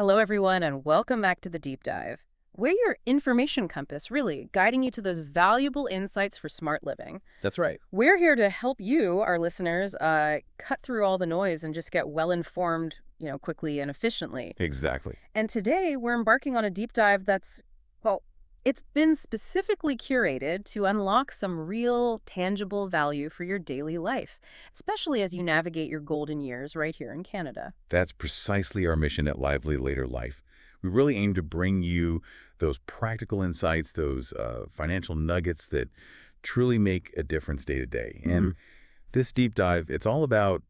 Hello, everyone, and welcome back to the Deep Dive. We're your information compass, really, guiding you to those valuable insights for smart living. That's right. We're here to help you, our listeners, cut through all the noise and just get well-informed, quickly and efficiently. Exactly. And today, we're embarking on a deep dive that's, well, it's been specifically curated to unlock some real, tangible value for your daily life, especially as you navigate your golden years right here in Canada. That's precisely our mission at Lively Later Life. We really aim to bring you those practical insights, those financial nuggets that truly make a difference day to day. And this deep dive, it's all about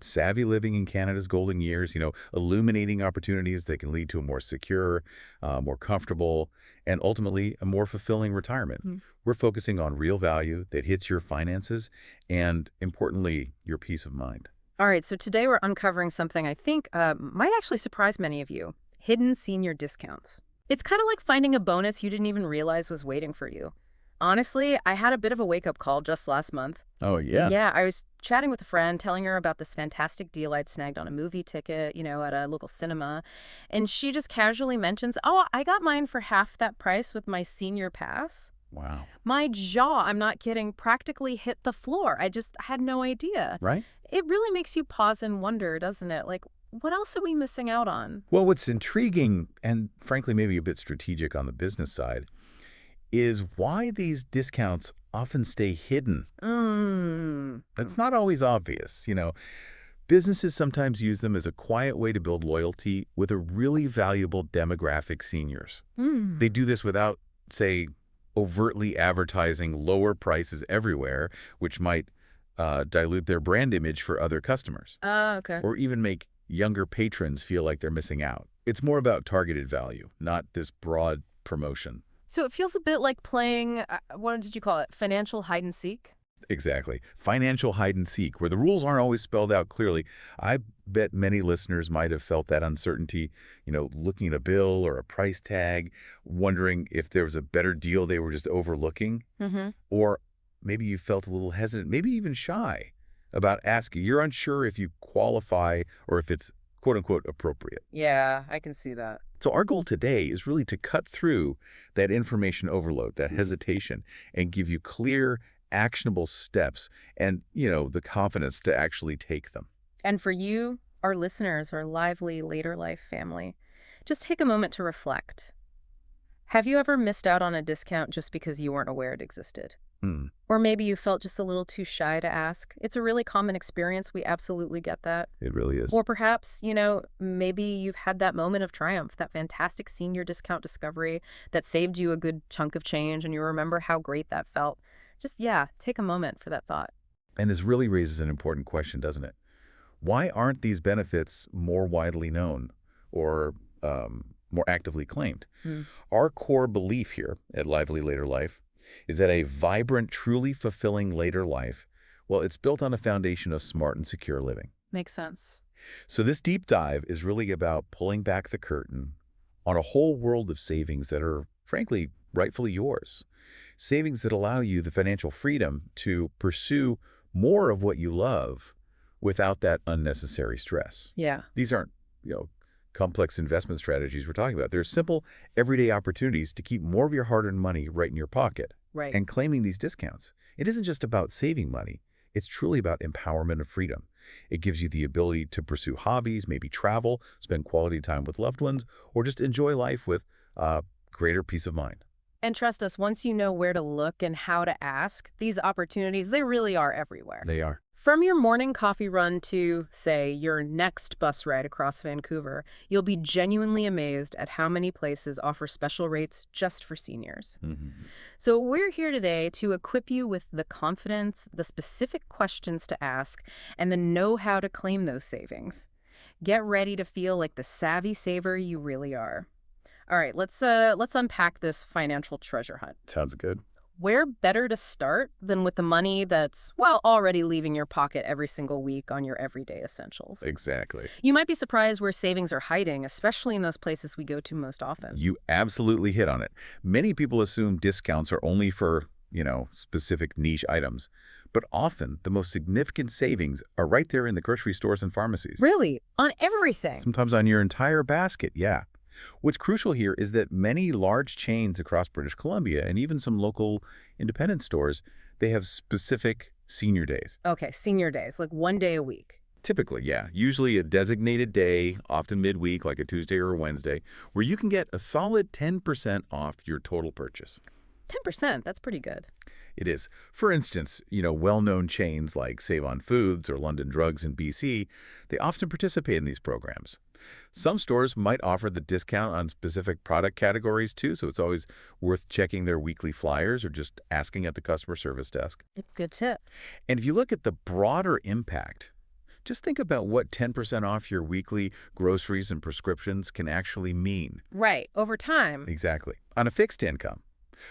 savvy living in Canada's golden years, illuminating opportunities that can lead to a more secure, more comfortable, and ultimately a more fulfilling retirement. We're focusing on real value that hits your finances and, importantly, your peace of mind. All right, so today we're uncovering something I think might actually surprise many of you: hidden senior discounts. It's kind of like finding a bonus you didn't even realize was waiting for you. Honestly, I had a bit of a wake-up call just last month. Oh, yeah. Yeah, I was chatting with a friend, telling her about this fantastic deal I'd snagged on a movie ticket, at a local cinema. And she just casually mentions, oh, I got mine for half that price with my senior pass. Wow. My jaw, I'm not kidding, practically hit the floor. I just had no idea. Right? It really makes you pause and wonder, doesn't it? Like, what else are we missing out on? Well, what's intriguing and frankly maybe a bit strategic on the business side is why these discounts often stay hidden. That's not always obvious. Businesses sometimes use them as a quiet way to build loyalty with a really valuable demographic, seniors. They do this without, say, overtly advertising lower prices everywhere, which might dilute their brand image for other customers. Okay. Or even make younger patrons feel like they're missing out. It's more about targeted value, not this broad promotion. So it feels a bit like playing, what did you call it, financial hide and seek? Exactly. Financial hide and seek, where the rules aren't always spelled out clearly. I bet many listeners might have felt that uncertainty, looking at a bill or a price tag, wondering if there was a better deal they were just overlooking. Or maybe you felt a little hesitant, maybe even shy about asking. You're unsure if you qualify or if it's quote-unquote appropriate. Yeah, I can see that. So our goal today is really to cut through that information overload, that hesitation, and give you clear, actionable steps and, the confidence to actually take them. And for you, our listeners, our lively later life family, just take a moment to reflect. Have you ever missed out on a discount just because you weren't aware it existed? Or maybe you felt just a little too shy to ask. It's a really common experience. We absolutely get that. It really is. Or perhaps, maybe you've had that moment of triumph, that fantastic senior discount discovery that saved you a good chunk of change, and you remember how great that felt. Just, take a moment for that thought. And this really raises an important question, doesn't it? Why aren't these benefits more widely known or more actively claimed? Our core belief here at Lively Later Life is that a vibrant, truly fulfilling later life, well, it's built on a foundation of smart and secure living. Makes sense. So this deep dive is really about pulling back the curtain on a whole world of savings that are, frankly, rightfully yours. Savings that allow you the financial freedom to pursue more of what you love without that unnecessary stress. Yeah. These aren't, complex investment strategies we're talking about. They're simple, everyday opportunities to keep more of your hard-earned money right in your pocket. Right. And claiming these discounts. It isn't just about saving money. It's truly about empowerment of freedom. It gives you the ability to pursue hobbies, maybe travel, spend quality time with loved ones, or just enjoy life with greater peace of mind. And trust us, once you know where to look and how to ask, these opportunities, they really are everywhere. They are. From your morning coffee run to, say, your next bus ride across Vancouver, you'll be genuinely amazed at how many places offer special rates just for seniors. So we're here today to equip you with the confidence, the specific questions to ask, and the know-how to claim those savings. Get ready to feel like the savvy saver you really are. All right, let's unpack this financial treasure hunt. Sounds good. Where better to start than with the money that's, already leaving your pocket every single week on your everyday essentials? Exactly. You might be surprised where savings are hiding, especially in those places we go to most often. You absolutely hit on it. Many people assume discounts are only for, specific niche items. But often, the most significant savings are right there in the grocery stores and pharmacies. Really? On everything? Sometimes on your entire basket, yeah. What's crucial here is that many large chains across British Columbia and even some local independent stores, they have specific senior days. Okay, senior days, like one day a week. Typically, yeah. Usually a designated day, often midweek, like a Tuesday or a Wednesday, where you can get a solid 10% off your total purchase. 10%, that's pretty good. It is. For instance, well-known chains like Save On Foods or London Drugs in BC, they often participate in these programs. Some stores might offer the discount on specific product categories too, so it's always worth checking their weekly flyers or just asking at the customer service desk. Good tip. And if you look at the broader impact, just think about what 10% off your weekly groceries and prescriptions can actually mean. Right, over time. Exactly. On a fixed income,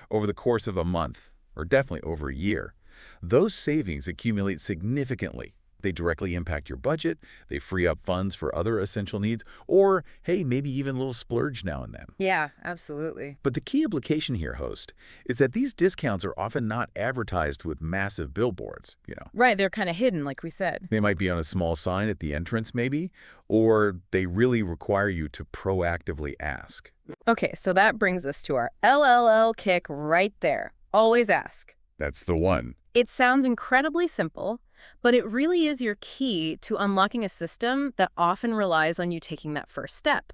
over the course of a month, or definitely over a year, those savings accumulate significantly. They directly impact your budget, they free up funds for other essential needs, or, hey, maybe even a little splurge now and then. Yeah, absolutely. But the key implication here, host, is that these discounts are often not advertised with massive billboards. Right, they're kind of hidden, like we said. They might be on a small sign at the entrance, maybe, or they really require you to proactively ask. Okay, so that brings us to our LLL kick right there. Always ask. That's the one. It sounds incredibly simple, but it really is your key to unlocking a system that often relies on you taking that first step.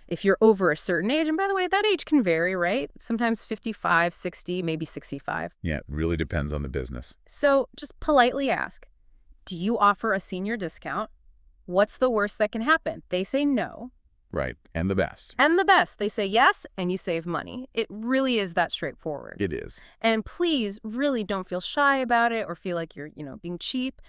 If you're over a certain age, and by the way, that age can vary, right? Sometimes 55, 60, maybe 65. Yeah, it really depends on the business. So just politely ask, do you offer a senior discount? What's the worst that can happen? They say no. Right, and the best. And the best. They say yes, and you save money. It really is that straightforward. It is. And please, really don't feel shy about it or feel like you're, being cheap.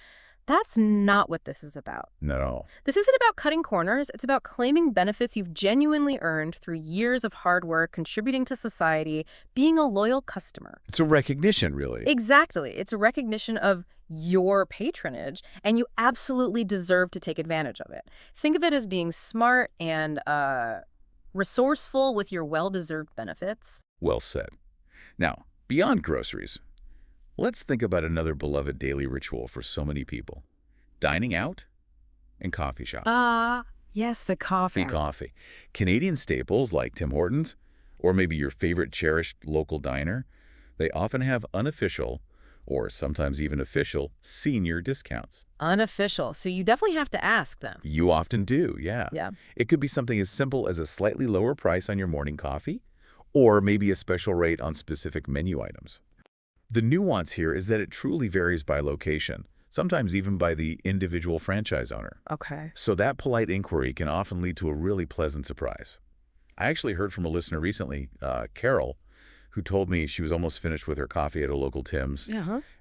That's not what this is about. Not at all. This isn't about cutting corners. It's about claiming benefits you've genuinely earned through years of hard work, contributing to society, being a loyal customer. It's a recognition, really. Exactly. It's a recognition of your patronage, and you absolutely deserve to take advantage of it. Think of it as being smart and resourceful with your well-deserved benefits. Well said. Now, beyond groceries, let's think about another beloved daily ritual for so many people. Dining out and coffee shop. Yes, the coffee. Coffee. Canadian staples like Tim Hortons, or maybe your favorite cherished local diner, they often have unofficial, or sometimes even official, senior discounts. Unofficial, so you definitely have to ask them. You often do, yeah. Yeah. It could be something as simple as a slightly lower price on your morning coffee, or maybe a special rate on specific menu items. The nuance here is that it truly varies by location, sometimes even by the individual franchise owner. Okay. So that polite inquiry can often lead to a really pleasant surprise. I actually heard from a listener recently, Carol, who told me she was almost finished with her coffee at a local Tim's,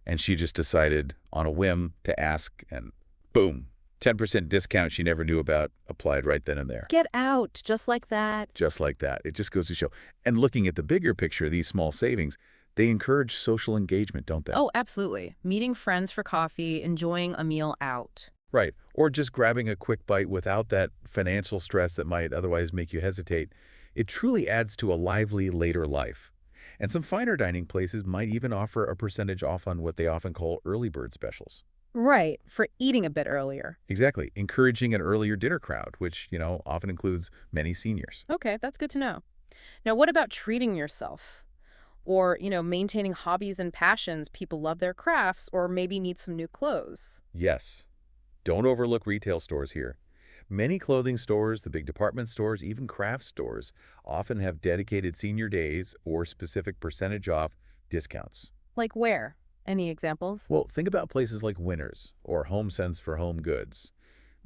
and she just decided on a whim to ask, and boom, 10% discount she never knew about applied right then and there. Get out, just like that. Just like that. It just goes to show. And looking at the bigger picture, these small savings, they encourage social engagement, don't they? Oh, absolutely. Meeting friends for coffee, enjoying a meal out. Right. Or just grabbing a quick bite without that financial stress that might otherwise make you hesitate. It truly adds to a lively later life. And some finer dining places might even offer a percentage off on what they often call early bird specials. Right, for eating a bit earlier. Exactly. Encouraging an earlier dinner crowd, which, often includes many seniors. Okay, that's good to know. Now, what about treating yourself? Or, maintaining hobbies and passions? People love their crafts or maybe need some new clothes. Yes. Don't overlook retail stores here. Many clothing stores, the big department stores, even craft stores, often have dedicated senior days or specific percentage off discounts. Like where? Any examples? Well, think about places like Winners or HomeSense for home goods.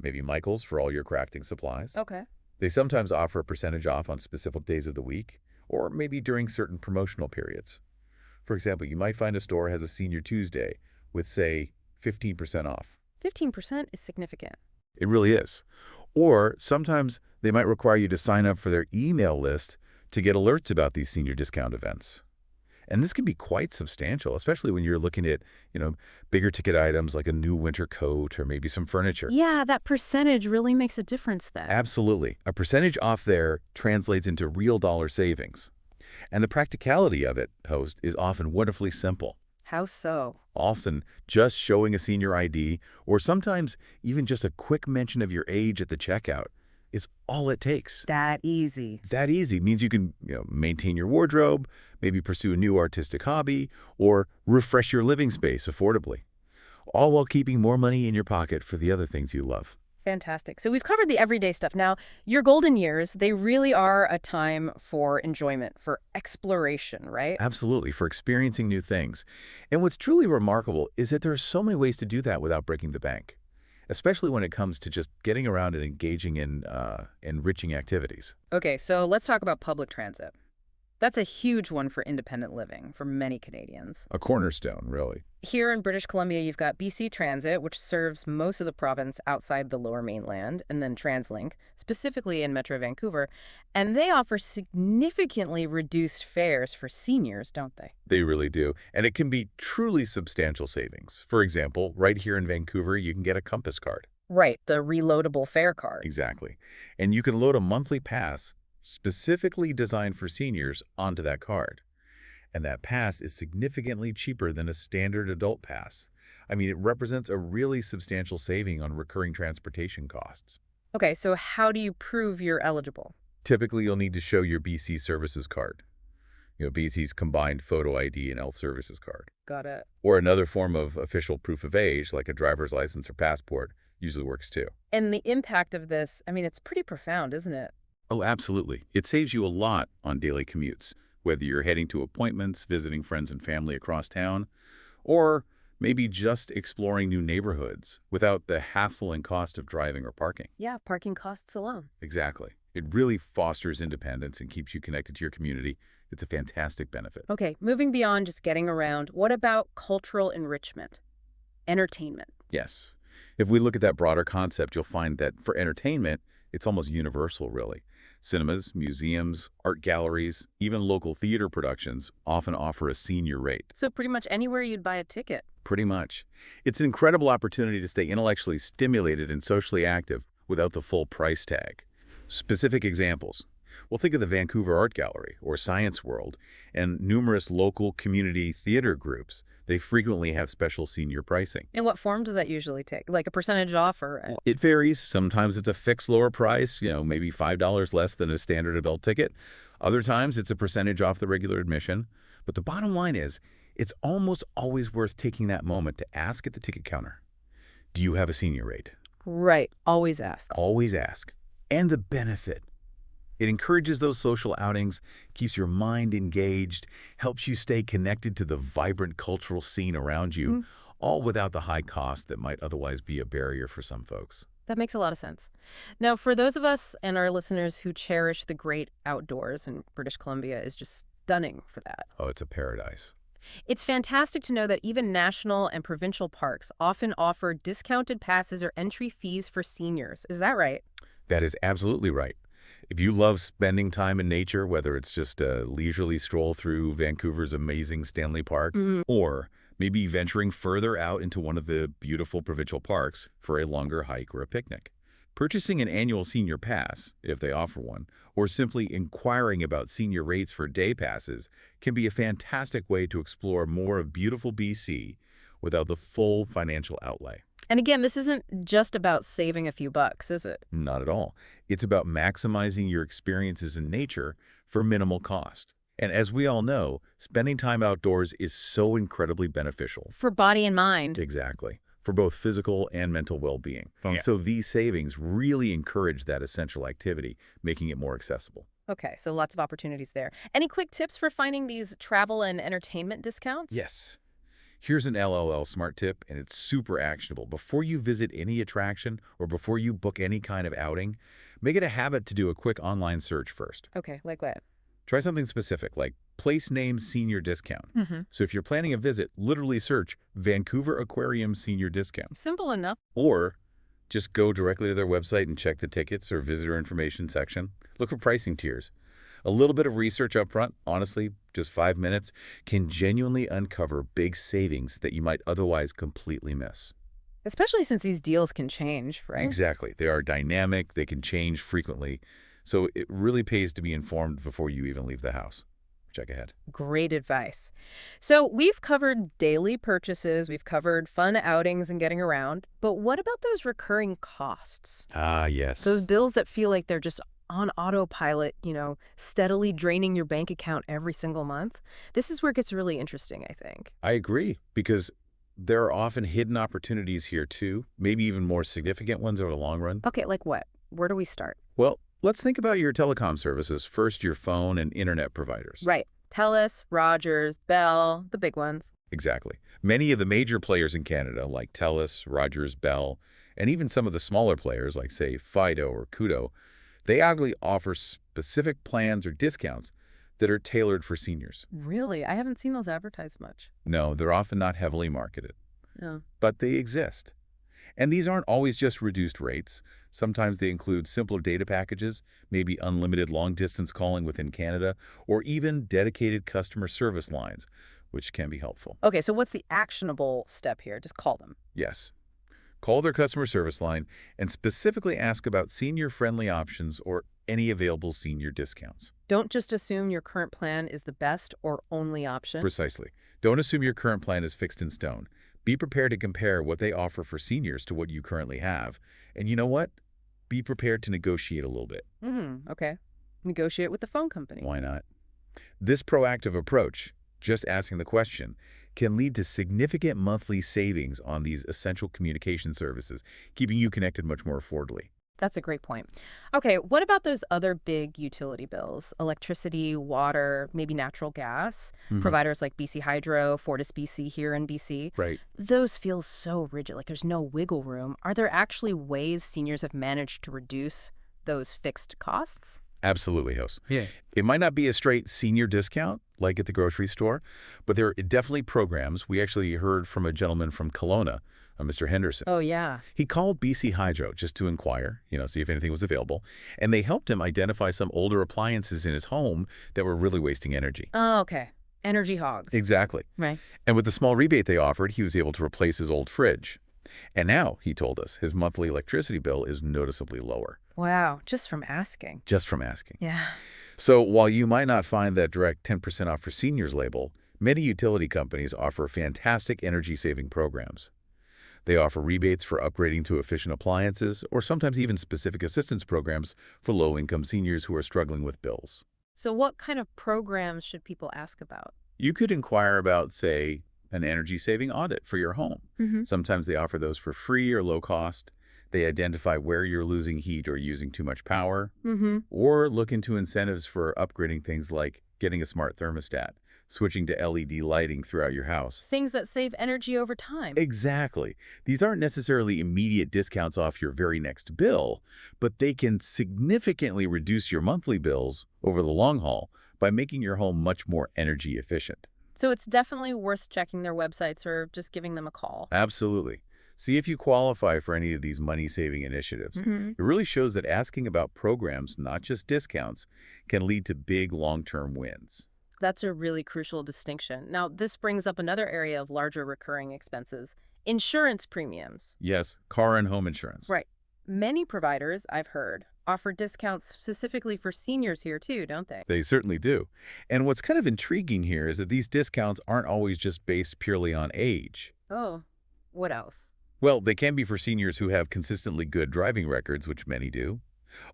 Maybe Michael's for all your crafting supplies. Okay. They sometimes offer a percentage off on specific days of the week, or maybe during certain promotional periods. For example, you might find a store has a Senior Tuesday with, say, 15% off. 15% is significant. It really is. Or sometimes they might require you to sign up for their email list to get alerts about these senior discount events. And this can be quite substantial, especially when you're looking at, bigger ticket items like a new winter coat or maybe some furniture. Yeah, that percentage really makes a difference then. Absolutely. A percentage off there translates into real dollar savings. And the practicality of it, host, is often wonderfully simple. How so? Often, just showing a senior ID, or sometimes even just a quick mention of your age at the checkout, is all it takes. That easy. That easy means you can maintain your wardrobe, maybe pursue a new artistic hobby, or refresh your living space affordably, all while keeping more money in your pocket for the other things you love. Fantastic. So we've covered the everyday stuff. Now, your golden years, they really are a time for enjoyment, for exploration, right? Absolutely, for experiencing new things. And what's truly remarkable is that there are so many ways to do that without breaking the bank, especially when it comes to just getting around and engaging in enriching activities. Okay, so let's talk about public transit. That's a huge one for independent living for many Canadians. A cornerstone, really. Here in British Columbia, you've got BC Transit, which serves most of the province outside the Lower Mainland, and then TransLink, specifically in Metro Vancouver. And they offer significantly reduced fares for seniors, don't they? They really do. And it can be truly substantial savings. For example, right here in Vancouver, you can get a Compass card. Right, the reloadable fare card. Exactly. And you can load a monthly pass specifically designed for seniors onto that card. And that pass is significantly cheaper than a standard adult pass. I mean, it represents a really substantial saving on recurring transportation costs. Okay, so how do you prove you're eligible? Typically, you'll need to show your BC Services card, BC's combined photo ID and health services card, Got it. or another form of official proof of age, like a driver's license or passport, usually works too. And the impact of this, I mean, it's pretty profound, isn't it? Oh, absolutely. It saves you a lot on daily commutes, whether you're heading to appointments, visiting friends and family across town, or maybe just exploring new neighborhoods without the hassle and cost of driving or parking. Yeah, parking costs alone. Exactly. It really fosters independence and keeps you connected to your community. It's a fantastic benefit. Okay, moving beyond just getting around, what about cultural enrichment? Entertainment. Yes. If we look at that broader concept, you'll find that for entertainment, it's almost universal, really. Cinemas, museums, art galleries, even local theater productions often offer a senior rate. So pretty much anywhere you'd buy a ticket. Pretty much. It's an incredible opportunity to stay intellectually stimulated and socially active without the full price tag. Specific examples. Well, think of the Vancouver Art Gallery or Science World and numerous local community theater groups. They frequently have special senior pricing. And what form does that usually take? Like a percentage off or? It varies. Sometimes it's a fixed lower price, maybe $5 less than a standard adult ticket. Other times it's a percentage off the regular admission. But the bottom line is, it's almost always worth taking that moment to ask at the ticket counter, do you have a senior rate? Right. Always ask. Always ask. And the benefit. It encourages those social outings, keeps your mind engaged, helps you stay connected to the vibrant cultural scene around you, all without the high cost that might otherwise be a barrier for some folks. That makes a lot of sense. Now, for those of us and our listeners who cherish the great outdoors, and British Columbia is just stunning for that. Oh, it's a paradise. It's fantastic to know that even national and provincial parks often offer discounted passes or entry fees for seniors. Is that right? That is absolutely right. If you love spending time in nature, whether it's just a leisurely stroll through Vancouver's amazing Stanley Park, or maybe venturing further out into one of the beautiful provincial parks for a longer hike or a picnic, purchasing an annual senior pass, if they offer one, or simply inquiring about senior rates for day passes can be a fantastic way to explore more of beautiful BC without the full financial outlay. And again, this isn't just about saving a few bucks, is it? Not at all. It's about maximizing your experiences in nature for minimal cost. And as we all know, spending time outdoors is so incredibly beneficial. For body and mind. Exactly. For both physical and mental well-being. Yeah. So these savings really encourage that essential activity, making it more accessible. Okay, so lots of opportunities there. Any quick tips for finding these travel and entertainment discounts? Yes. Here's an LLL smart tip, and it's super actionable. Before you visit any attraction or before you book any kind of outing, make it a habit to do a quick online search first. Okay, like what? Try something specific, like place name senior discount. So if you're planning a visit, literally search Vancouver Aquarium senior discount. Simple enough. Or just go directly to their website and check the tickets or visitor information section. Look for pricing tiers. A little bit of research up front, honestly, just 5 minutes, can genuinely uncover big savings that you might otherwise completely miss. Especially since these deals can change, right? Exactly. They are dynamic. They can change frequently. So it really pays to be informed before you even leave the house. check ahead. Great advice. So we've covered daily purchases, we've covered fun outings and getting around, but what about those recurring costs? Ah, Those yes. bills that feel like they're just on autopilot, steadily draining your bank account every single month. This is where it gets really interesting, I think. I agree, because there are often hidden opportunities here too, maybe even more significant ones over the long run. Okay, like what? Where do we start? Well, let's think about your telecom services. First, your phone and internet providers. Right. TELUS, Rogers, Bell, the big ones. Exactly. Many of the major players in Canada, like TELUS, Rogers, Bell, and even some of the smaller players, like, say, Fido or Koodo, they actually offer specific plans or discounts that are tailored for seniors. Really? I haven't seen those advertised much. No, they're often not heavily marketed, No. but they exist. And these aren't always just reduced rates. Sometimes they include simpler data packages, maybe unlimited long-distance calling within Canada, or even dedicated customer service lines, which can be helpful. Okay, so what's the actionable step here? Just call them. Yes. Call their customer service line and specifically ask about senior-friendly options or any available senior discounts. Don't just assume your current plan is the best or only option. Precisely. Don't assume your current plan is fixed in stone. Be prepared to compare what they offer for seniors to what you currently have. And you know what? Be prepared to negotiate a little bit. Okay. Negotiate with the phone company. Why not? This proactive approach, just asking the question, can lead to significant monthly savings on these essential communication services, keeping you connected much more affordably. That's a great point. Okay, what about those other big utility bills? Electricity, water, maybe natural gas? Providers like BC Hydro, Fortis BC here in BC. Right. Those feel so rigid, like there's no wiggle room. Are there actually ways seniors have managed to reduce those fixed costs? Absolutely, Host. Yeah. It might not be a straight senior discount like at the grocery store, but there are definitely programs. We actually heard from a gentleman from Kelowna, Mr. Henderson. Oh, yeah. He called BC Hydro just to inquire, see if anything was available, and they helped him identify some older appliances in his home that were really wasting energy. Oh, okay. Energy hogs. Exactly. Right. And with the small rebate they offered, he was able to replace his old fridge. And now, he told us, his monthly electricity bill is noticeably lower. Wow, just from asking. Just from asking. Yeah. So while you might not find that direct 10% off for seniors label, many utility companies offer fantastic energy-saving programs. They offer rebates for upgrading to efficient appliances, or sometimes even specific assistance programs for low-income seniors who are struggling with bills. So what kind of programs should people ask about? You could inquire about, say, an energy-saving audit for your home. Sometimes they offer those for free or low cost. They identify where you're losing heat or using too much power. Or look into incentives for upgrading things like getting a smart thermostat, switching to LED lighting throughout your house. Things that save energy over time. Exactly. These aren't necessarily immediate discounts off your very next bill, but they can significantly reduce your monthly bills over the long haul by making your home much more energy efficient. So it's definitely worth checking their websites or just giving them a call. Absolutely. See if you qualify for any of these money-saving initiatives. It really shows that asking about programs, not just discounts, can lead to big long-term wins. That's a really crucial distinction. Now, this brings up another area of larger recurring expenses, insurance premiums. Yes, car and home insurance. Right. Many providers, I've heard, offer discounts specifically for seniors here too, don't they? They certainly do. And what's kind of intriguing here is that these discounts aren't always just based purely on age. Oh, what else? Well, they can be for seniors who have consistently good driving records, which many do,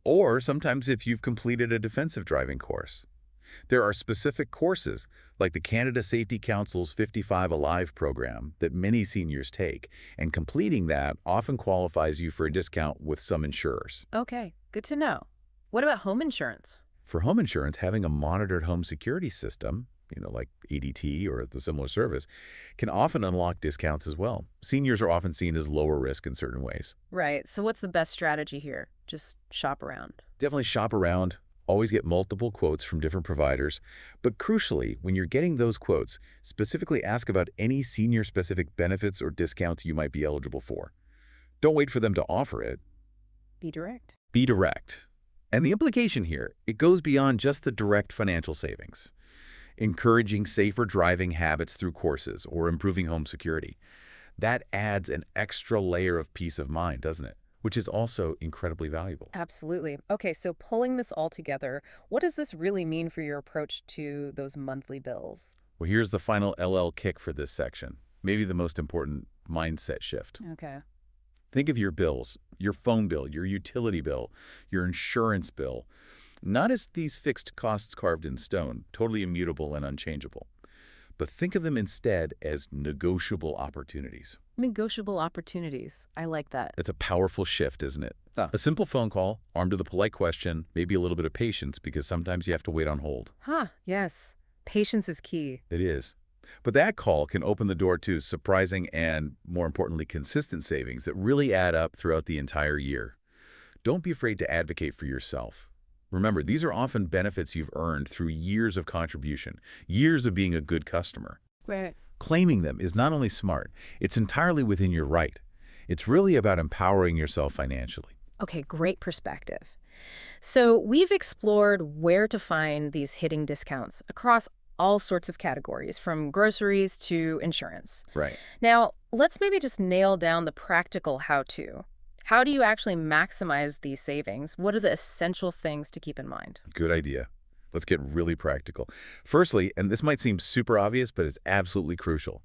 or sometimes if you've completed a defensive driving course. There are specific courses, like the Canada Safety Council's 55 Alive program, that many seniors take, and completing that often qualifies you for a discount with some insurers. Okay, good to know. What about home insurance? For home insurance, having a monitored home security system, like ADT or the similar service, can often unlock discounts as well. Seniors are often seen as lower risk in certain ways. Right, so what's the best strategy here? Just shop around. Definitely shop around. Always get multiple quotes from different providers. But crucially, when you're getting those quotes, specifically ask about any senior-specific benefits or discounts you might be eligible for. Don't wait for them to offer it. Be direct. Be direct. And the implication here, it goes beyond just the direct financial savings. Encouraging safer driving habits through courses or improving home security. That adds an extra layer of peace of mind, doesn't it? which is also incredibly valuable. Absolutely. Okay, so pulling this all together, what does this really mean for your approach to those monthly bills? Well, here's the final LL kick for this section, maybe the most important mindset shift. Okay. Think of your bills, your phone bill, your utility bill, your insurance bill, not as these fixed costs carved in stone, totally immutable and unchangeable, but think of them instead as negotiable opportunities. Negotiable opportunities. I like that. It's a powerful shift, isn't it? Huh. A simple phone call, armed with a polite question, maybe a little bit of patience because sometimes you have to wait on hold. Huh, yes. Patience is key. It is. But that call can open the door to surprising and, more importantly, consistent savings that really add up throughout the entire year. Don't be afraid to advocate for yourself. Remember, these are often benefits you've earned through years of contribution, years of being a good customer. Right. Claiming them is not only smart, it's entirely within your right. It's really about empowering yourself financially. Okay, great perspective. So we've explored where to find these hitting discounts across all sorts of categories, from groceries to insurance. Right. Now, let's maybe just nail down the practical how-to. How do you actually maximize these savings? What are the essential things to keep in mind? Good idea. Let's get really practical. Firstly, and this might seem super obvious, but it's absolutely crucial,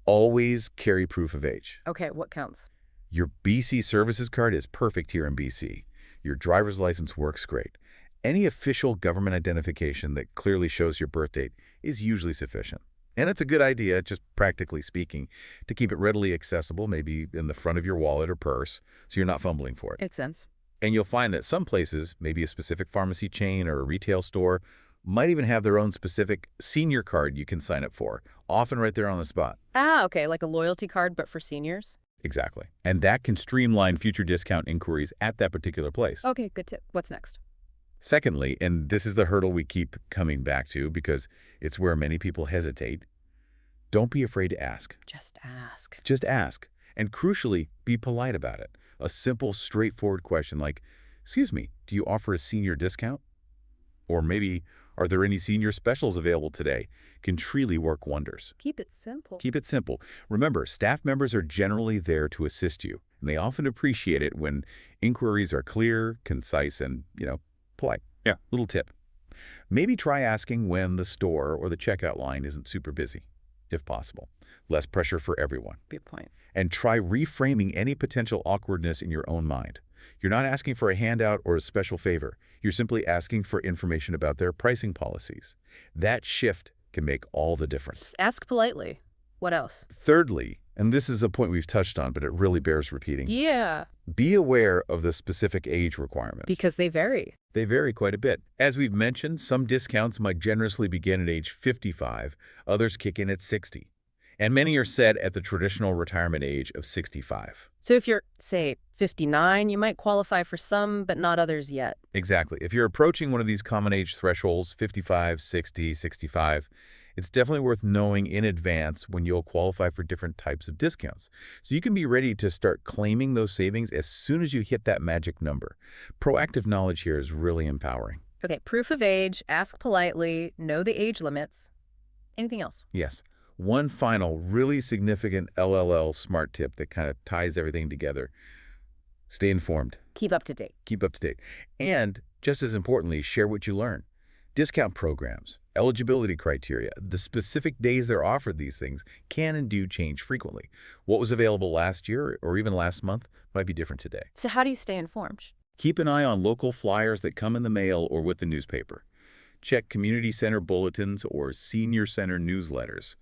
always carry proof of age. Okay, what counts? Your BC Services card is perfect here in BC. Your driver's license works great. Any official government identification that clearly shows your birth date is usually sufficient. And it's a good idea, just practically speaking, to keep it readily accessible, maybe in the front of your wallet or purse, so you're not fumbling for it. Makes sense. And you'll find that some places, maybe a specific pharmacy chain or a retail store, might even have their own specific senior card you can sign up for, often right there on the spot. Ah, okay, like a loyalty card, but for seniors? Exactly. And that can streamline future discount inquiries at that particular place. Okay, good tip. What's next? Secondly, and this is the hurdle we keep coming back to because it's where many people hesitate, don't be afraid to ask. Just ask. Just ask. And crucially, be polite about it. A simple, straightforward question like, excuse me, do you offer a senior discount? Or maybe, are there any senior specials available today? Can truly work wonders. Keep it simple. Keep it simple. Remember, staff members are generally there to assist you, and they often appreciate it when inquiries are clear, concise, and, polite. Yeah. Little tip. Maybe try asking when the store or the checkout line isn't super busy, if possible. Less pressure for everyone. Good point. And try reframing any potential awkwardness in your own mind. You're not asking for a handout or a special favor. You're simply asking for information about their pricing policies. That shift can make all the difference. Just ask politely. What else? Thirdly, and this is a point we've touched on, but it really bears repeating, Yeah, be aware of the specific age requirements. because they vary. They vary quite a bit. As we've mentioned, some discounts might generously begin at age 55, others kick in at 60. And many are set at the traditional retirement age of 65. So if you're, say, 59, you might qualify for some, but not others yet. Exactly. If you're approaching one of these common age thresholds, 55, 60, 65, it's definitely worth knowing in advance when you'll qualify for different types of discounts. So you can be ready to start claiming those savings as soon as you hit that magic number. Proactive knowledge here is really empowering. Okay, proof of age, ask politely, know the age limits. Anything else? Yes. One final really significant LLL smart tip that kind of ties everything together. Stay informed. Keep up to date. Keep up to date. And just as importantly, share what you learn. Discount programs, eligibility criteria, the specific days they're offered these things can and do change frequently. What was available last year or even last month might be different today. So how do you stay informed? Keep an eye on local flyers that come in the mail or with the newspaper. Check community center bulletins or senior center newsletters.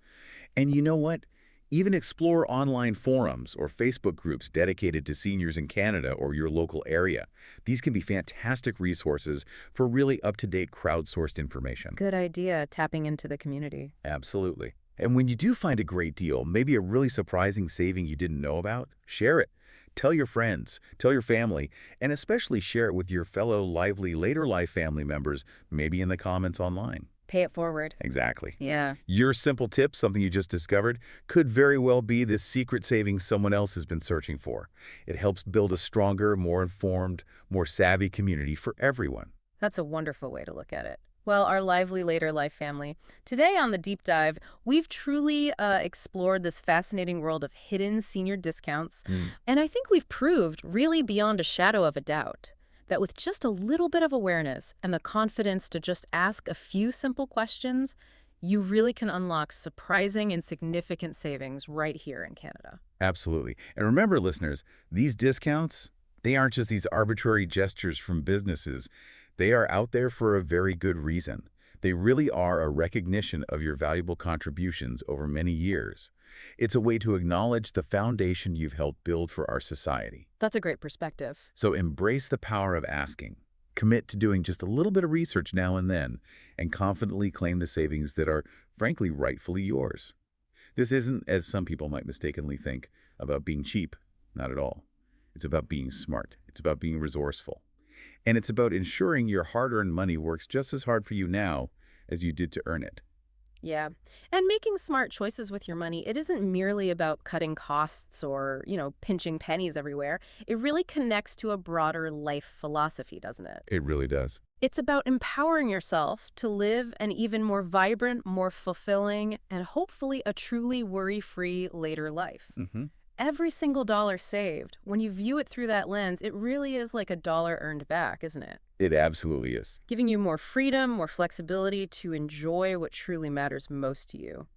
And you know what? Even explore online forums or Facebook groups dedicated to seniors in Canada or your local area. These can be fantastic resources for really up-to-date crowdsourced information. Good idea, tapping into the community. Absolutely. And when you do find a great deal, maybe a really surprising saving you didn't know about, share it. Tell your friends, tell your family, and especially share it with your fellow lively later life family members, maybe in the comments online. Pay it forward. Exactly. Yeah. Your simple tip, something you just discovered, could very well be the secret savings someone else has been searching for. It helps build a stronger, more informed, more savvy community for everyone. That's a wonderful way to look at it. Well, our lively later life family. Today on the deep dive, we've truly explored this fascinating world of hidden senior discounts. Mm. And I think we've proved, really beyond a shadow of a doubt, that with just a little bit of awareness and the confidence to just ask a few simple questions, you really can unlock surprising and significant savings right here in Canada. Absolutely. And remember, listeners, these discounts, they aren't just these arbitrary gestures from businesses. They are out there for a very good reason. They really are a recognition of your valuable contributions over many years. It's a way to acknowledge the foundation you've helped build for our society. That's a great perspective. So embrace the power of asking. Commit to doing just a little bit of research now and then, and confidently claim the savings that are, frankly, rightfully yours. This isn't, as some people might mistakenly think, about being cheap. Not at all. It's about being smart. It's about being resourceful. And it's about ensuring your hard-earned money works just as hard for you now as you did to earn it. Yeah. And making smart choices with your money, it isn't merely about cutting costs or, pinching pennies everywhere. It really connects to a broader life philosophy, doesn't it? It really does. It's about empowering yourself to live an even more vibrant, more fulfilling, and hopefully a truly worry-free later life. Every single dollar saved, when you view it through that lens, it really is like a dollar earned back, isn't it? It absolutely is. Giving you more freedom, more flexibility to enjoy what truly matters most to you.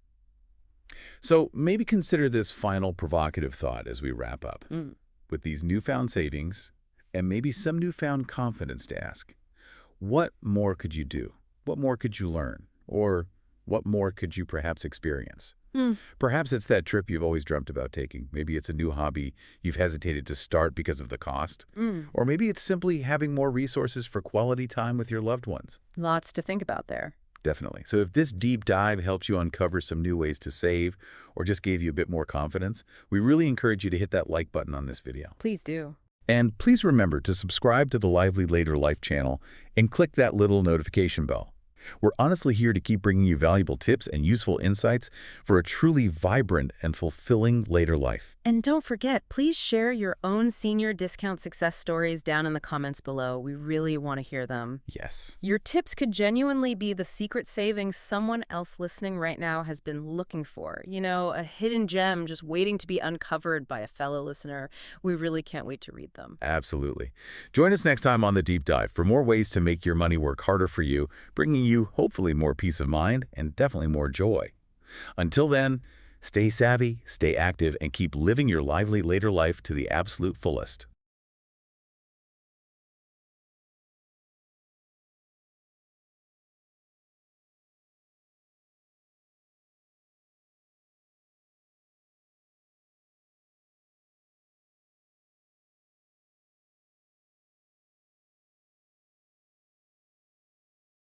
So maybe consider this final provocative thought as we wrap up. Mm. With these newfound savings and maybe some newfound confidence to ask, what more could you do? What more could you learn? Or what more could you perhaps experience? Perhaps it's that trip you've always dreamt about taking. Maybe it's a new hobby you've hesitated to start because of the cost. Or maybe it's simply having more resources for quality time with your loved ones. Lots to think about there. Definitely. So if this deep dive helps you uncover some new ways to save or just gave you a bit more confidence, we really encourage you to hit that like button on this video. Please do. And please remember to subscribe to the Lively Later Life channel and click that little notification bell. We're honestly here to keep bringing you valuable tips and useful insights for a truly vibrant and fulfilling later life. And don't forget, please share your own senior discount success stories down in the comments below. We really want to hear them. Yes. Your tips could genuinely be the secret savings someone else listening right now has been looking for. A hidden gem just waiting to be uncovered by a fellow listener. We really can't wait to read them. Absolutely. Join us next time on The Deep Dive for more ways to make your money work harder for you, bringing you hopefully more peace of mind and definitely more joy. Until then, stay savvy, stay active, and keep living your lively later life to the absolute fullest.